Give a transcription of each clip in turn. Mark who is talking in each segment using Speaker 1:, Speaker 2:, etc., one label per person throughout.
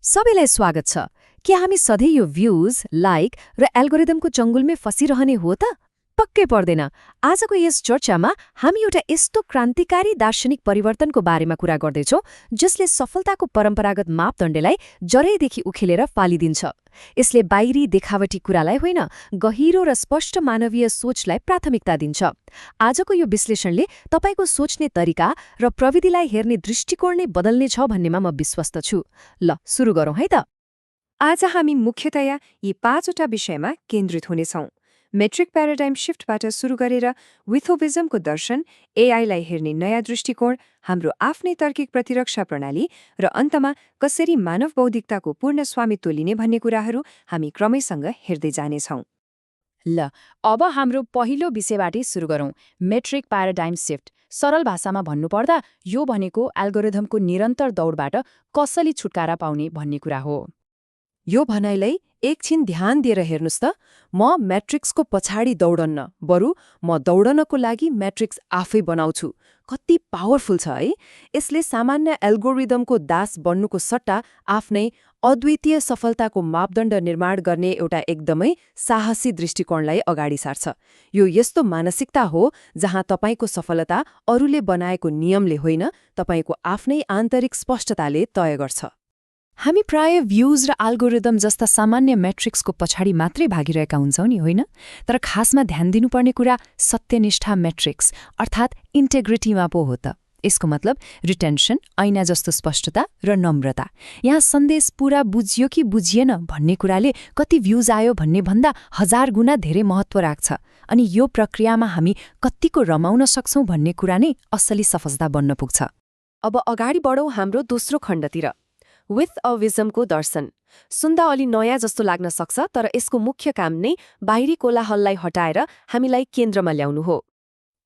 Speaker 1: सबैलाई स्वागत छ। के हामी सधैँ यो भ्यूज, लाइक र एल्गोरिदमको चङ्गुलमै फसिरहने हो त? पक्कै पर्दैन। आजको यस चर्चामा हामी एउटा यस्तो क्रान्तिकारी दार्शनिक परिवर्तनको बारेमा कुरा गर्दैछौँ जसले सफलताको परम्परागत मापदण्डलाई जरैदेखि उखेलेर फालिदिन्छ। यसले बाहिरी देखावटी कुरालाई होइन, गहिरो र स्पष्ट मानवीय सोचलाई प्राथमिकता दिन्छ। आजको यो विश्लेषणले तपाईको सोच्ने तरिका र प्रविधिलाई हेर्ने दृष्टिकोण नै बदल्नेछ भन्नेमा म विश्वस्त छु। ल, सुरु गरौँ है त।
Speaker 2: आज हामी मुख्यतया यी 5वटा विषयमा केन्द्रित हुनेछौँ। मेट्रिक प्याराडाइम शिफ्टबाट सुरु गरेर विथोविजमको दर्शन, एआईलाई हेर्ने नयाँ दृष्टिकोण, हाम्रो आफ्नै तार्किक प्रतिरक्षा प्रणाली र अन्तमा कसरी मानव बौद्धिकताको पूर्ण स्वामित्व लिने भन्ने कुराहरू हामी क्रमैसँग हेर्दै जानेछौँ।
Speaker 1: ल, अब हाम्रो पहिलो विषयबाटै सुरु गरौँ, मेट्रिक प्याराडाइम शिफ्ट। सरल भाषामा भन्नुपर्दा यो भनेको एल्गोरिदमको निरन्तर दौडबाट कसरी छुटकारा पाउने भन्ने कुरा हो।
Speaker 2: यो भनाइलाई एकछिन ध्यान दिएर हेर्नुस् त। म म्याट्रिक्सको पछाडि दौडन्न, बरु म दौडनको लागि म्याट्रिक्स आफै बनाउँछु। कति पावरफुल छ है! यसले सामान्य एल्गोरिदमको दास बन्नुको सट्टा आफ्नै अद्वितीय सफलताको मापदण्ड निर्माण गर्ने एउटा एकदमै साहसी दृष्टिकोणलाई अगाडि सार्छ। यो यस्तो मानसिकता हो जहाँ तपाईको सफलता अरूले बनाएको नियमले होइन, तपाईको आफ्नै आन्तरिक स्पष्टताले तय गर्छ।
Speaker 1: हामी प्राय भ्यूज र एल्गोरिदम जस्ता सामान्य मेट्रिक्सको पछाडि मात्रै भागिरहेका हुन्छौँ नि, होइन? तर खासमा ध्यान दिनुपर्ने कुरा सत्यनिष्ठा मेट्रिक्स अर्थात् इन्टेग्रिटीमा पो हो त। यसको मतलब रिटेन्सन, ऐना जस्तो स्पष्टता र नम्रता। यहाँ सन्देश पूरा बुझियो कि बुझिएन भन्ने कुराले कति भ्यूज आयो भन्ने भन्दा 1000 गुणा धेरै महत्त्व राख्छ। अनि यो प्रक्रियामा हामी कतिको रमाउन सक्छौँ भन्ने कुरा नै असली सफलता बन्न पुग्छ।
Speaker 2: अब अगाडि बढौँ हाम्रो दोस्रो खण्डतिर, विथओविजमको दर्शन। सुन्दा अलि नयाँ जस्तो लाग्न सक्छ, तर यसको मुख्य काम नै बाहिरी कोलाहललाई हटाएर हामीलाई केन्द्रमा ल्याउनु हो।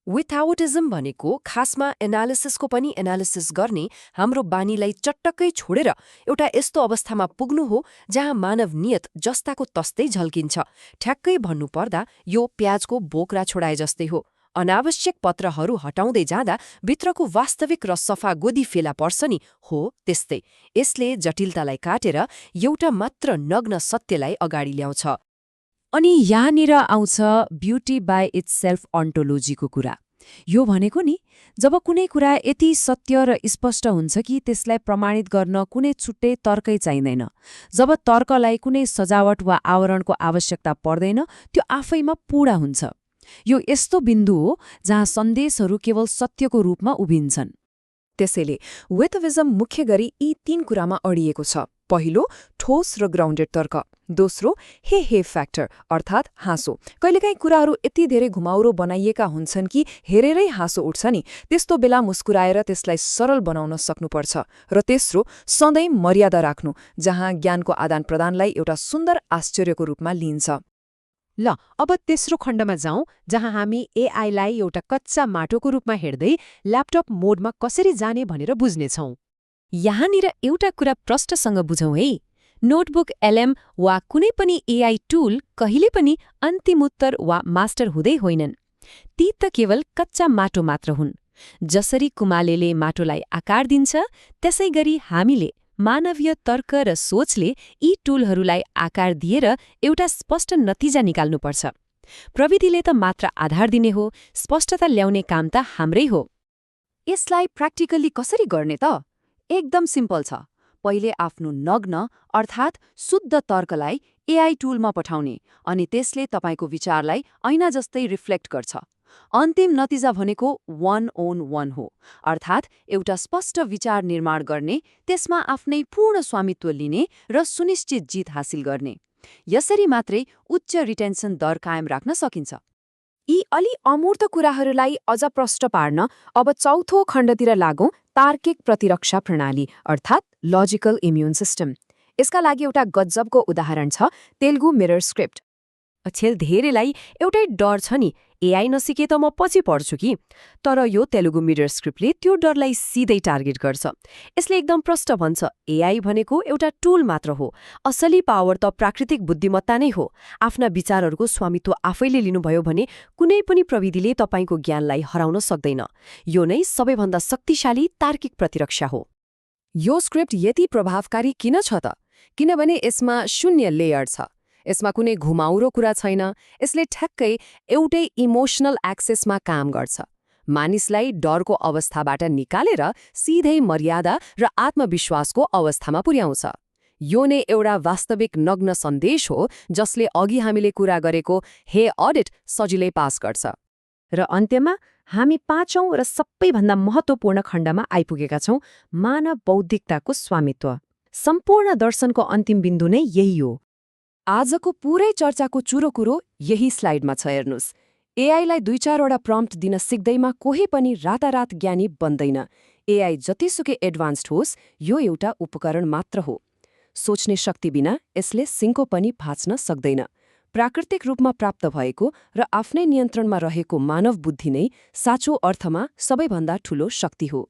Speaker 2: विथआउटिजम भनेको खासमा एनालिसिसको पनि एनालिसिस गर्ने हाम्रो बानीलाई चट्टक्कै छोडेर एउटा यस्तो अवस्थामा पुग्नु हो जहाँ मानव नियत जस्ताको तस्तै झल्किन्छ। ठ्याक्कै भन्नुपर्दा यो प्याजको बोक्रा छोडाए जस्तै हो। अनावश्यक पत्रहरू हटाउँदै जाँदा भित्रको वास्तविक र सफा गोदी फेला पर्छ नि, हो त्यस्तै। यसले जटिलतालाई काटेर एउटा मात्र नग्न सत्यलाई अगाडि ल्याउँछ।
Speaker 1: अनि यहाँनिर आउँछ ब्युटी बाई इट्सेल्फ अन्टोलोजीको कुरा। यो भनेको नि, जब कुनै कुरा यति सत्य र स्पष्ट हुन्छ कि त्यसलाई प्रमाणित गर्न कुनै छुट्टै तर्कै चाहिँदैन। जब तर्कलाई कुनै सजावट वा आवरणको आवश्यकता पर्दैन, त्यो आफैमा पूरा हुन्छ। यो यस्तो बिन्दु हो जहाँ सन्देशहरू केवल सत्यको रूपमा उभिन्छन्।
Speaker 2: त्यसैले विथओविजम मुख्य गरी यी 3 कुरामा अडिएको छ। पहिलो, ठोस र ग्राउन्डेड तर्क। दोस्रो, हे फ्याक्टर अर्थात् हाँसो। कहिलेकाहीँ कुराहरू यति धेरै घुमाउरो बनाइएका हुन्छन् कि हेरेरै हाँसो उठ्छ नि, त्यस्तो बेला मुस्कुराएर त्यसलाई सरल बनाउन सक्नुपर्छ। र तेस्रो, सधैँ मर्यादा राख्नु, जहाँ ज्ञानको आदान प्रदानलाई एउटा सुन्दर आश्चर्यको रूपमा लिइन्छ। ल, अब तेस्रो खण्डमा जाउँ, जहाँ हामी एआईलाई एउटा कच्चा माटोको रूपमा हेर्दै ल्यापटप मोडमा कसरी जाने भनेर बुझ्नेछौँ।
Speaker 1: यहाँनिर एउटा कुरा प्रष्टसँग बुझौँ है। नोटबुक, एलएम वा कुनै पनि एआई टुल कहिले पनि अन्तिम उत्तर वा मास्टर हुँदै होइनन्। ती त केवल कच्चा माटो मात्र हुन्। जसरी कुमालेले माटोलाई आकार दिन्छ, त्यसै गरी हामीले मानवीय तर्क र सोचले यी टुलहरूलाई आकार दिएर एउटा स्पष्ट नतिजा निकाल्नुपर्छ। प्रविधिले त मात्र आधार दिने हो, स्पष्टता ल्याउने काम त हाम्रै हो।
Speaker 2: यसलाई प्र्याक्टिकली कसरी गर्ने त? एकदम सिम्पल छ। पहिले आफ्नो नग्न अर्थात् शुद्ध तर्कलाई एआई टुलमा पठाउने, अनि त्यसले तपाईको विचारलाई ऐना जस्तै रिफ्लेक्ट गर्छ। अन्तिम नतिजा भनेको 1-on-1 हो, अर्थात् एउटा स्पष्ट विचार निर्माण गर्ने, त्यसमा आफ्नै पूर्ण स्वामित्व लिने र सुनिश्चित जित हासिल गर्ने। यसरी मात्रै उच्च रिटेन्सन दर कायम राख्न सकिन्छ। यी अलि अमूर्त कुराहरूलाई अझ प्रष्ट पार्न अब चौथो खण्डतिर लागौँ, तार्किक प्रतिरक्षा प्रणाली अर्थात् लजिकल इम्युन सिस्टम। यसका लागि एउटा गजबको उदाहरण छ, तेलुगु मिरर स्क्रिप्ट। धेरैलाई एउटै डर छ नि, एआई नसिके त म पछि पढ्छु कि। तर यो तेलुगु मिरर स्क्रिप्टले त्यो डरलाई सिधै टार्गेट गर्छ। यसले एकदम प्रष्ट भन्छ, एआई भनेको एउटा टुल मात्र हो, असली पावर त प्राकृतिक बुद्धिमत्ता नै हो। आफ्ना विचारहरूको स्वामित्व आफैले लिनुभयो भने कुनै पनि प्रविधिले तपाईको ज्ञानलाई हराउन सक्दैन। यो नै सबैभन्दा शक्तिशाली तार्किक प्रतिरक्षा हो। यो स्क्रिप्ट यति प्रभावकारी किन छ त? किनभने यसमा शून्य लेयर छ। यसमा कुनै घुमाउरो कुरा छैन। यसले ठ्याक्कै एउटै इमोसनल एक्सेसमा काम गर्छ। मानिसलाई डरको अवस्थाबाट निकालेर सिधै मर्यादा र आत्मविश्वासको अवस्थामा पुर्याउँछ। यो नै एउटा वास्तविक नग्न सन्देश हो जसले अघि हामीले कुरा गरेको हे अडिट सजिलै पास गर्छ।
Speaker 1: र अन्त्यमा हामी 5औं र सबैभन्दा महत्त्वपूर्ण खण्डमा आइपुगेका छौं, मानव बौद्धिकताको स्वामित्व। सम्पूर्ण दर्शनको अन्तिम बिन्दु नै यही हो।
Speaker 2: आजको पूरै चर्चाको चुरो कुरो यही स्लाइडमा छ, हेर्नुस्। एआईलाई 2-4वटा प्रम्प्ट दिन सिक्दैमा कोही पनि रातारात ज्ञानी बन्दैन। एआई जतिसुकै एडभान्स्ड होस्, यो एउटा उपकरण मात्र हो। सोच्ने शक्ति बिना यसले सिङ्को पनि भाँच्न सक्दैन। प्राकृतिक रूपमा प्राप्त भएको र आफ्नै नियन्त्रणमा रहेको मानव बुद्धि नै साँचो अर्थमा सबैभन्दा ठूलो शक्ति हो।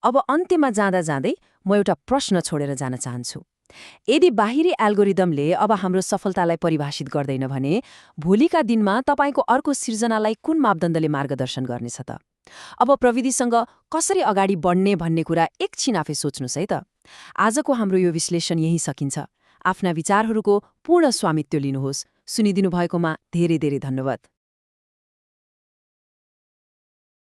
Speaker 1: अब अन्त्यमा जाँदा जाँदै म एउटा प्रश्न छोडेर जान चाहन्छु। यदि बाहिरी एल्गोरिदमले अब हाम्रो सफलतालाई परिभाषित गर्दैन भने भोलिका दिनमा तपाईँको अर्को सिर्जनालाई कुन मापदण्डले मार्गदर्शन गर्नेछ त? अब प्रविधिसँग कसरी अगाडि बढ्ने भन्ने कुरा एकछिन आफै सोच्नुस् है त। आजको हाम्रो यो विश्लेषण यही सकिन्छ। आफ्ना विचारहरूको पूर्ण स्वामित्व लिनुहोस्। सुनिदिनु भएकोमा धेरै धेरै धन्यवाद।